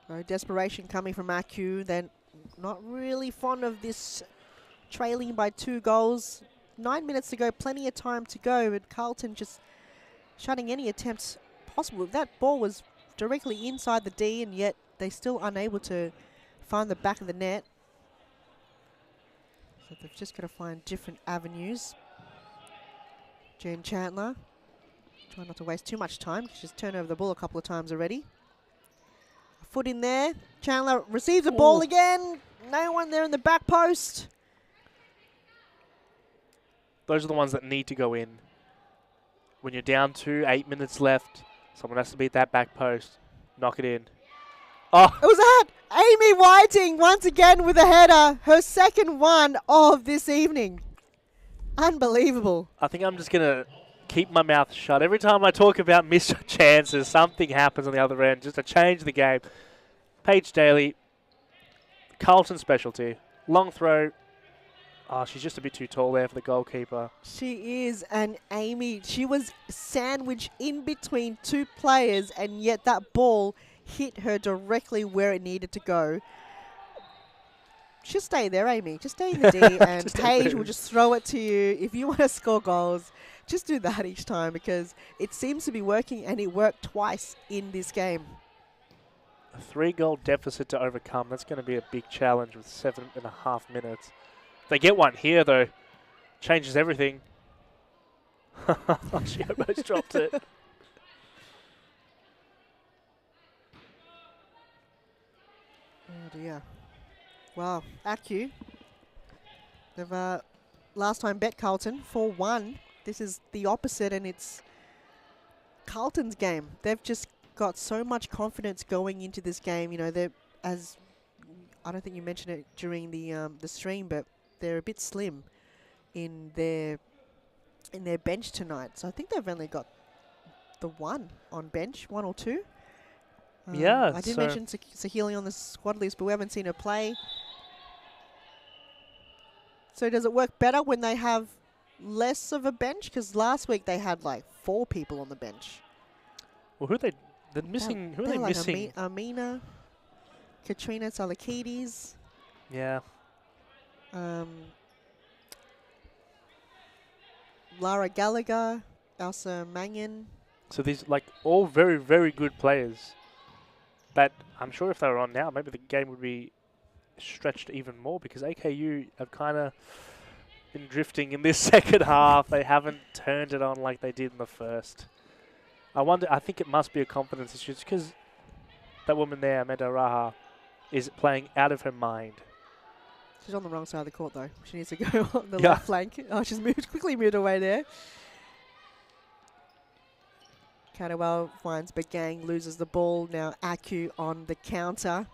No desperation coming from Aku. They're not really fond of this trailing by 2 goals. 9 minutes to go, plenty of time to go, but Carlton just shutting any attempts possible. That ball was directly inside the D, and yet they're still unable to find the back of the net. So they've just got to find different avenues. Jen Chandler, trying not to waste too much time. She's turned over the ball a couple of times already. Foot in there. Chandler receives the ball again. No one there in the back post. Those are the ones that need to go in. When you're down 2, 8 minutes left, someone has to beat that back post. Knock it in. Oh! It was that! Amy Whiting once again with a header. Her second one of this evening. Unbelievable. I think I'm just going to keep my mouth shut. Every time I talk about missed chances, something happens on the other end just to change the game. Paige Daly, Carlton specialty. Long throw. Oh, she's just a bit too tall there for the goalkeeper. She is, and Amy, she was sandwiched in between 2 players, and yet that ball hit her directly where it needed to go. Just stay there, Amy. Just stay in the D, and Paige will just throw it to you. If you want to score goals, just do that each time because it seems to be working, and it worked twice in this game. A 3-goal deficit to overcome. That's going to be a big challenge with 7.5 minutes. If they get one here, though, changes everything. She almost dropped it. Oh, dear. Wow. Aku. They've last time bet Carlton 4-1. This is the opposite, and it's Carlton's game. They've just got so much confidence going into this game. You know, they're, as I don't think you mentioned it during the stream, but they're a bit slim in their bench tonight. So I think they've only got the 1 on bench, 1 or 2. Yeah. I did mention Sahili on the squad list, but we haven't seen her play. So does it work better when they have less of a bench? Because last week they had like 4 people on the bench. Well, who are they missing? Who are they like missing? Amina, Katrina Salakides. Yeah. Lara Gallagher, Elsa Mangan. So these like all very, very good players. But I'm sure if they were on now, maybe the game would be stretched even more because AKU have kind of been drifting in this second half. They haven't turned it on like they did in the first. I think it must be a confidence issue because that woman there, Amanda Raha, is playing out of her mind. She's on the wrong side of the court, though. She needs to go on the left flank. Oh, she's quickly moved away there. Cadwell finds Begang, loses the ball. Now Aku on the counter.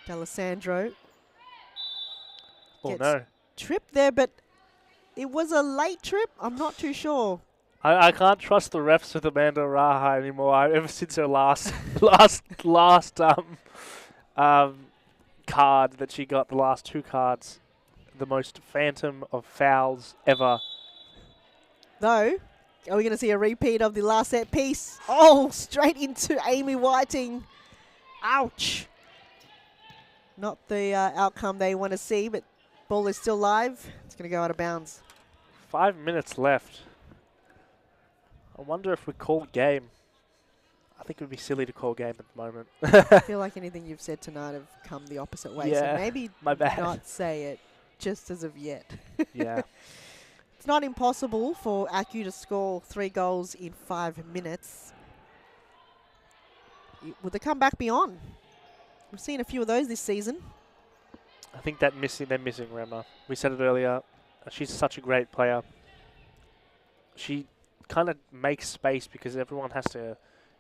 D'Alessandro gets tripped there, but it was a late trip. I'm not too sure. I can't trust the refs with Amanda Raha anymore. Ever since her last card that she got, the last 2 cards, the most phantom of fouls ever. Though, are we going to see a repeat of the last set piece? Oh, straight into Amy Whiting. Ouch. Not the outcome they want to see, but ball is still live. It's going to go out of bounds. 5 minutes left. I wonder if we call game. I think it would be silly to call game at the moment. I feel like anything you've said tonight have come the opposite way. Yeah, so maybe my bad. Not say it just as of yet. Yeah. It's not impossible for Aku to score 3 goals in 5 minutes. Will they come back beyond? We've seen a few of those this season. I think they're missing Rema. We said it earlier. She's such a great player. She kind of makes space because everyone has to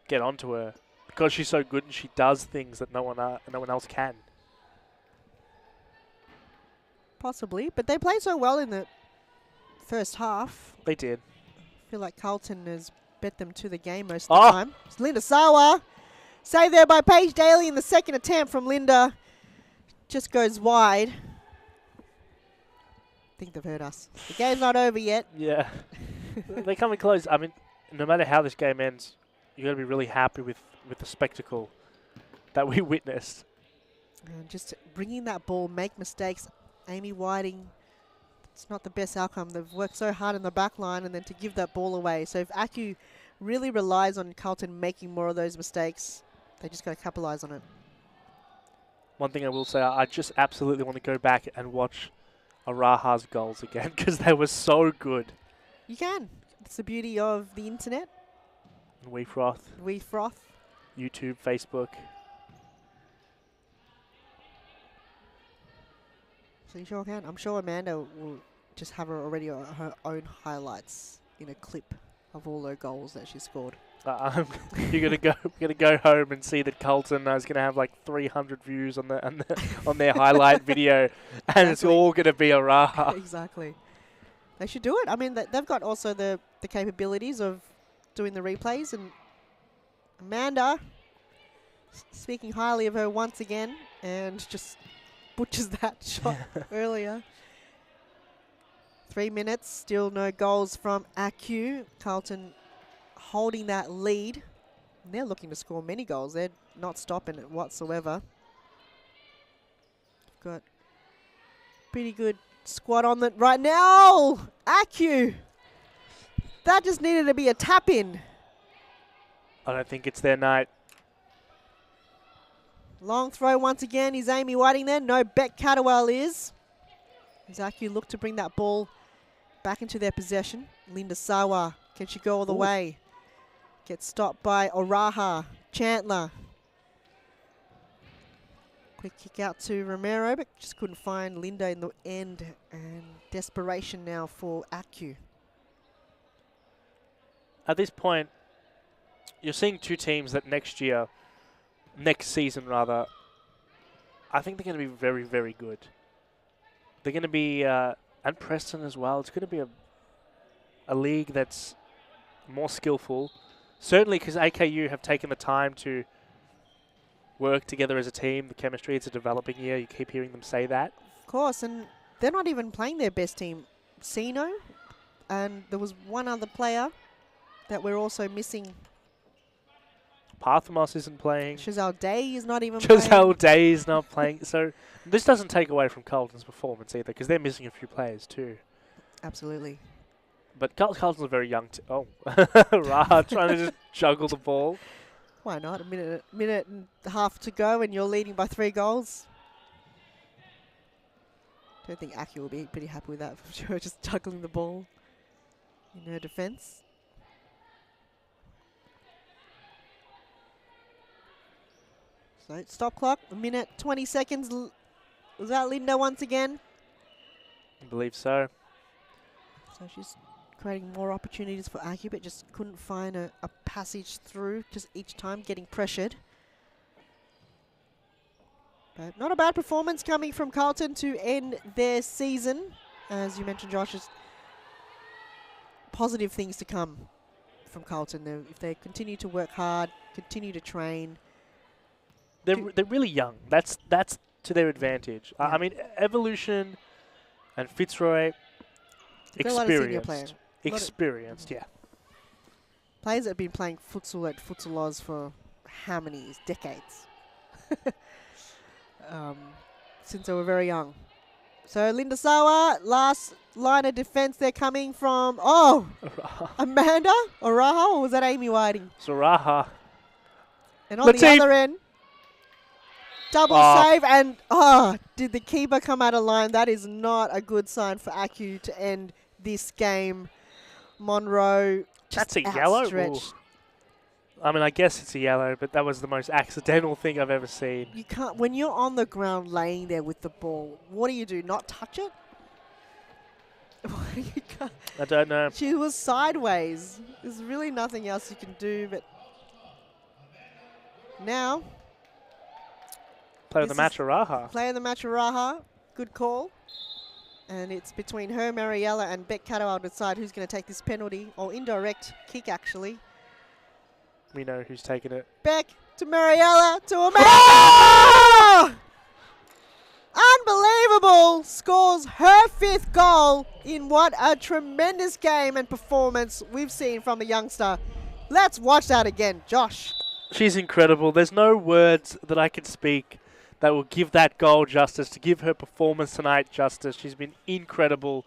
get onto her because she's so good and she does things that no one else can. Possibly, but they played so well in the first half. They did. I feel like Carlton has bet them to the game most of the time. It's Linda Sawa. Saved there by Paige Daly in the second attempt from Linda. Just goes wide. I think they've heard us. The game's not over yet. Yeah. They're coming close. I mean, no matter how this game ends, you've got to be really happy with the spectacle that we witnessed. And just bringing that ball, make mistakes. Amy Whiting, it's not the best outcome. They've worked so hard in the back line and then to give that ball away. So if Aku really relies on Carlton making more of those mistakes, they just got to capitalise on it. One thing I will say, I just absolutely want to go back and watch Araha's goals again because they were so good. You can. It's the beauty of the internet. We Froth. YouTube, Facebook. So you sure can. I'm sure Amanda will just have her own highlights in a clip of all her goals that she scored. You're gonna go home and see that Carlton is gonna have like 300 views on their highlight video, and it's all gonna be Araha. Exactly. They should do it. I mean, they've got also the capabilities of doing the replays, and Amanda, speaking highly of her once again, and just butchers that shot earlier. 3 minutes, still no goals from Aku. Carlton holding that lead. And they're looking to score many goals. They're not stopping it whatsoever. Got pretty good squad on it right now. Aku. That just needed to be a tap in. I don't think it's their night. Long throw once again. Is Amy Whiting there? No, Beck Cadwell is. As Aku look to bring that ball back into their possession. Linda Sawa. Can she go all the way? Gets stopped by Oraha. Chandler. Quick kick out to Romero, but just couldn't find Linda in the end. And desperation now for Aku. At this point, you're seeing two teams that next season, I think they're going to be very, very good. They're going to be, and Preston as well, it's going to be a league that's more skillful. Certainly because AKU have taken the time to work together as a team. The chemistry, it's a developing year. You keep hearing them say that. Of course, and they're not even playing their best team. Sino, and there was one other player that we're also missing. Parthamos isn't playing. Chazelle Day is not even playing. Chazelle Day is not playing. So this doesn't take away from Carlton's performance either, because they're missing a few players too. Absolutely. But Carlton's a very young Ra trying to just juggle the ball. Why not? A minute and a half to go and you're leading by 3 goals. Don't think Aki will be pretty happy with that for sure, just juggling the ball in her defence. So stop clock, a minute, 20 seconds. Was that Linda once again? I believe so. So she's creating more opportunities for Aki, but just couldn't find a passage through, just each time getting pressured. But not a bad performance coming from Carlton to end their season. As you mentioned, Josh, just positive things to come from Carlton. If they continue to work hard, continue to train. They're really young. That's to their advantage. Yeah. I mean, Evolution and Fitzroy, Got a lot of senior players. experienced, yeah. Players that have been playing futsal at Futsal Oz for how many years? Decades. Since they were very young. So Linda Sawa, last line of defence, they're coming from, Amanda Oraha, or was that Amy Whiting? Zaraha. And on the other end, double save, and did the keeper come out of line? That is not a good sign for Acu to end this game. Monroe That's a yellow? outstretched. I mean, I guess it's a yellow, but that was the most accidental thing I've ever seen. You can't, when you're on the ground laying there with the ball, what do you do? Not touch it? You can't. I don't know. She was sideways. There's really nothing else you can do, but now Play of the match, Araha. Play of the match, Araha. Good call. And it's between her, Mariella, and Beck Cadwell to decide who's going to take this penalty, or indirect kick, actually. We know who's taking it. Beck to Mariella to Amanda! Unbelievable! Scores her 5th goal in what a tremendous game and performance we've seen from the youngster. Let's watch that again, Josh. She's incredible. There's no words that I can speak that will give that goal justice, to give her performance tonight justice. She's been incredible.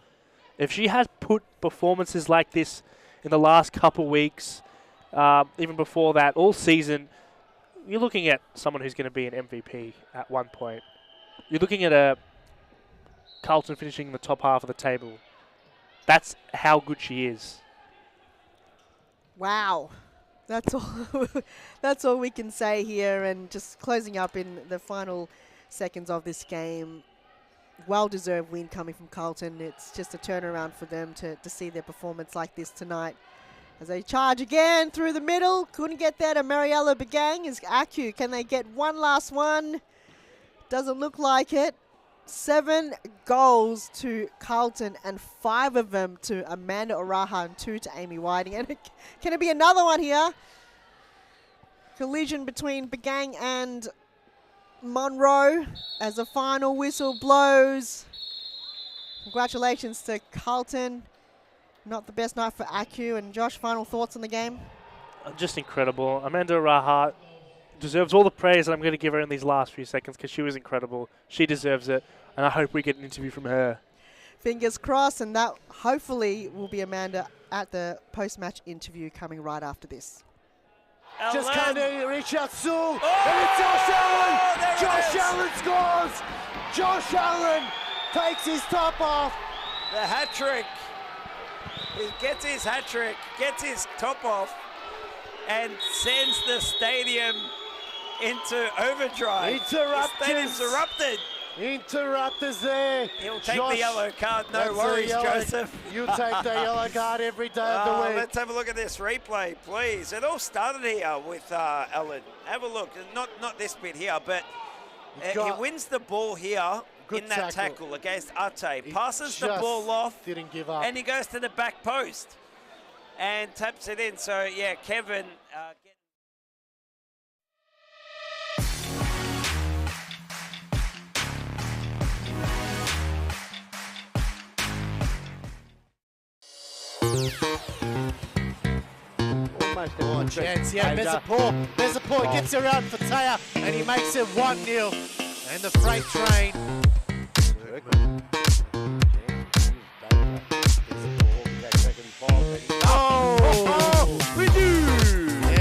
If she has put performances like this in the last couple weeks, even before that, all season, you're looking at someone who's going to be an MVP at one point. You're looking at a Carlton finishing in the top half of the table. That's how good she is. Wow. That's all. That's all we can say here. And just closing up in the final seconds of this game, well-deserved win coming from Carlton. It's just a turnaround for them to see their performance like this tonight. As they charge again through the middle, couldn't get there to Mariella Begang. Is Acu, can they get one last one? Doesn't look like it. 7 goals to Carlton and 5 of them to Amanda Oraha and 2 to Amy Whiting. And can it be another one here? Collision between Begang and Monroe as the final whistle blows. Congratulations to Carlton. Not the best night for Acu. And Josh, final thoughts on the game? Just incredible. Amanda Oraha deserves all the praise that I'm going to give her in these last few seconds, because she was incredible. She deserves it, and I hope we get an interview from her. Fingers crossed, and that hopefully will be Amanda at the post-match interview coming right after this. Just kind of reach out Sewell, and it's Josh Allen! Josh Allen scores! Josh Allen takes his top off. The hat-trick. He gets his hat-trick, gets his top off, and sends the stadium into overdrive. Interrupted. Interrupters there. He'll take the yellow card, no worries, Joseph. You take the yellow card every day of the week. Let's have a look at this replay, please. It all started here with Ellen. Have a look. Not this bit here, but he wins the ball here in that tackle against Ate. Passes the ball off. Didn't give up. And he goes to the back post and taps it in. So, yeah, Kevin... Oh, chance, yeah, Bezapur gets around for Taya, and he makes it 1-0. And the freight train. We do!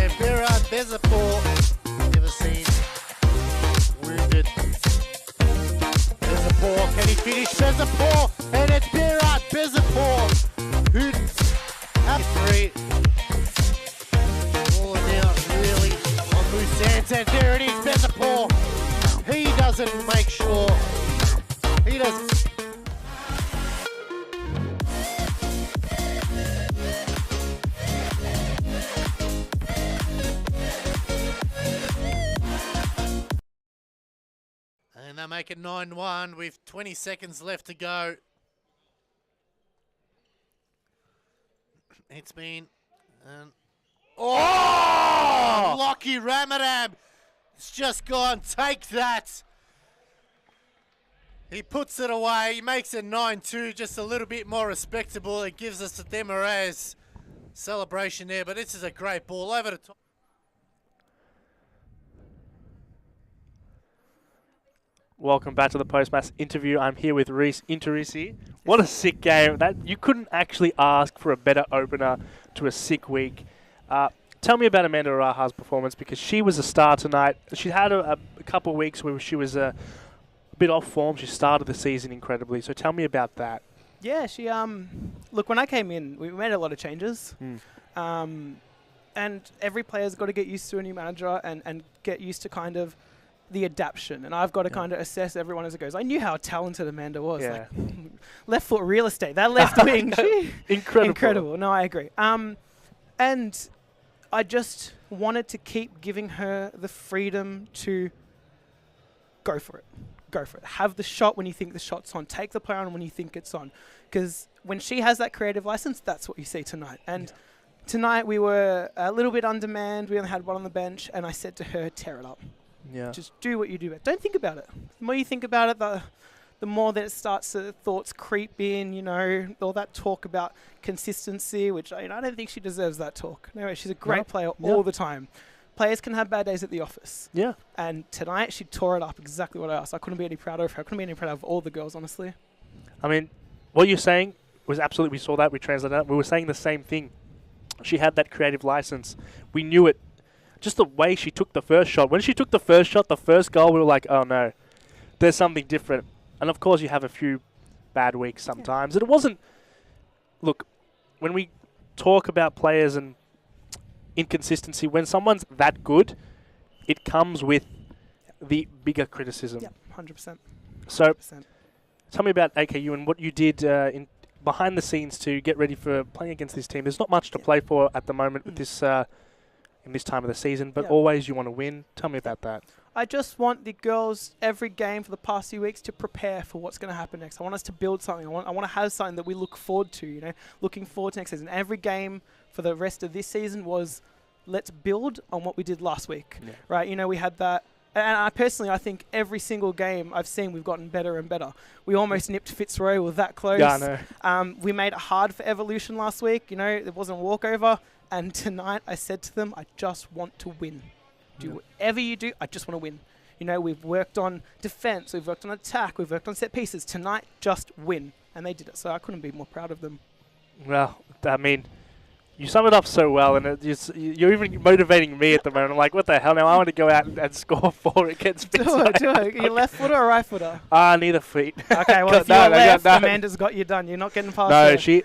And Berat Bezapur, never seen wounded. Bezapur, can he finish? Bezapur! Who'd have 3. Oh, now really on loose and there it is, Besapor. He doesn't make sure. He doesn't. And they make it 9-1 with 20 seconds left to go. It's been... oh! Lockie Ramadab! It's just gone. Take that! He puts it away. He makes it 9-2, just a little bit more respectable. It gives us the Demarais celebration there, but this is a great ball. Over the top. Welcome back to the post-match interview. I'm here with Reese Interisi. What a sick game. That you couldn't actually ask for a better opener to a sick week. Tell me about Amanda Raha's performance, because she was a star tonight. She had a couple of weeks where she was a bit off form. She started the season incredibly. So tell me about that. Yeah, she look, when I came in, we made a lot of changes. And every player's got to get used to a new manager and get used to kind of the adaptation, and I've got to kind of assess everyone as it goes. I knew how talented Amanda was. Yeah. Like, left foot real estate, that left wing. Incredible. No, I agree. And I just wanted to keep giving her the freedom to go for it. Go for it. Have the shot when you think the shot's on. Take the player on when you think it's on. Because when she has that creative license, that's what you see tonight. And tonight we were a little bit undermanned. We only had one on the bench, and I said to her, tear it up. Yeah. Just do what you do. Don't think about it. The more you think about it, the more that it starts to thoughts creep in, you know, all that talk about consistency, which I don't think she deserves that talk. Anyway, she's a great player all the time. Players can have bad days at the office. Yeah. And tonight she tore it up, exactly what I asked. I couldn't be any prouder of her. I couldn't be any prouder of all the girls, honestly. I mean, what you're saying was absolutely, we saw that, we translated that. We were saying the same thing. She had that creative license. We knew it. Just the way she took the first shot. When she took the first shot, the first goal, we were like, oh no, there's something different. And of course you have a few bad weeks sometimes. And it wasn't, look, when we talk about players and inconsistency, when someone's that good, it comes with the bigger criticism. Yep, 100%. So, tell me about AKU and what you did in behind the scenes to get ready for playing against this team. There's not much to play for at the moment with this in this time of the season, but always you want to win. Tell me about that. I just want the girls every game for the past few weeks to prepare for what's going to happen next. I want us to build something. I want to have something that we look forward to, you know, looking forward to next season. Every game for the rest of this season was let's build on what we did last week, right? You know, we had that. And I think every single game I've seen, we've gotten better and better. We almost nipped Fitzroy. We were that close. Yeah, I know. We made it hard for Evolution last week. You know, it wasn't a walkover. And tonight I said to them, I just want to win. Do whatever you do, I just want to win. You know, we've worked on defense, we've worked on attack, we've worked on set pieces. Tonight, just win. And they did it. So I couldn't be more proud of them. Well, I mean, you sum it up so well, and you're even motivating me at the moment. I'm like, what the hell? Now I want to go out and score 4 against Fitzroy. Do it. You left footer or right footer? Neither feet. Okay, well, if you're left, Amanda's got you done. You're not getting past her.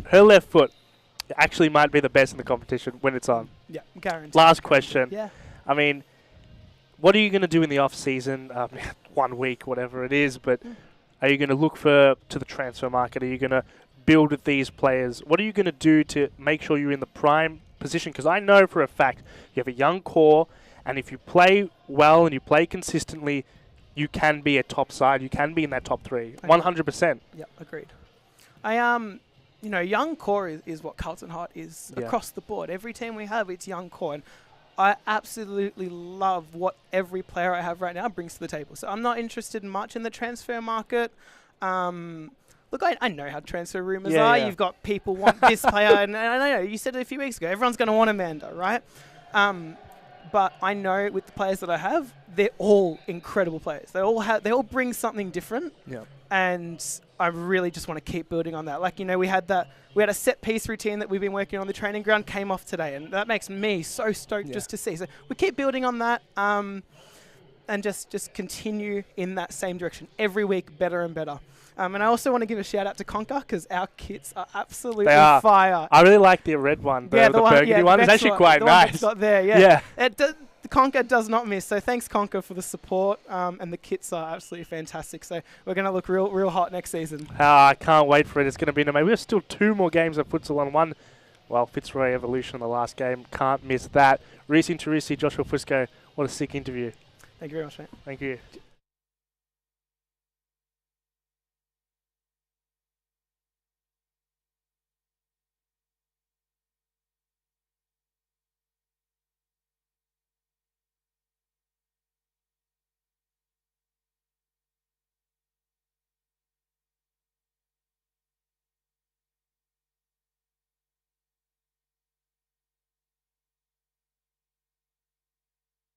Her left foot actually might be the best in the competition when it's on. Yeah, guaranteed. Last question. Yeah. I mean, what are you going to do in the off season? 1 week, whatever it is, but are you going to look to the transfer market? Are you going to build with these players? What are you going to do to make sure you're in the prime position? Because I know for a fact you have a young core, and if you play well and you play consistently, you can be a top side. You can be in that top 3. 100%. Yeah, agreed. You know, young core is what Carlton Heart is across the board. Every team we have, it's young core. And I absolutely love what every player I have right now brings to the table. So I'm not interested much in the transfer market. Look, I know how transfer rumours are. You've got people want this player. And I know, you said it a few weeks ago, everyone's going to want Amanda, right? But I know with the players that I have, they're all incredible players. They all bring something different. Yeah. And I really just want to keep building on that. Like, you know, we had a set piece routine that we've been working on the training ground, came off today, and that makes me so stoked just to see. So we keep building on that. And and just continue in that same direction every week, better and better. And I also want to give a shout out to Conker because our kits are absolutely fire. I really like the red one, the burgundy one. It's actually quite nice. Got there, the Conker does not miss. So thanks, Conker, for the support. And the kits are absolutely fantastic. So we're going to look real hot next season. I can't wait for it. It's going to be amazing. We have still 2 more games of futsal on one. Well, Fitzroy Evolution in the last game. Can't miss that. Reese Teresi, Joshua Fusco. What a sick interview. Thank you very much, mate. Thank you.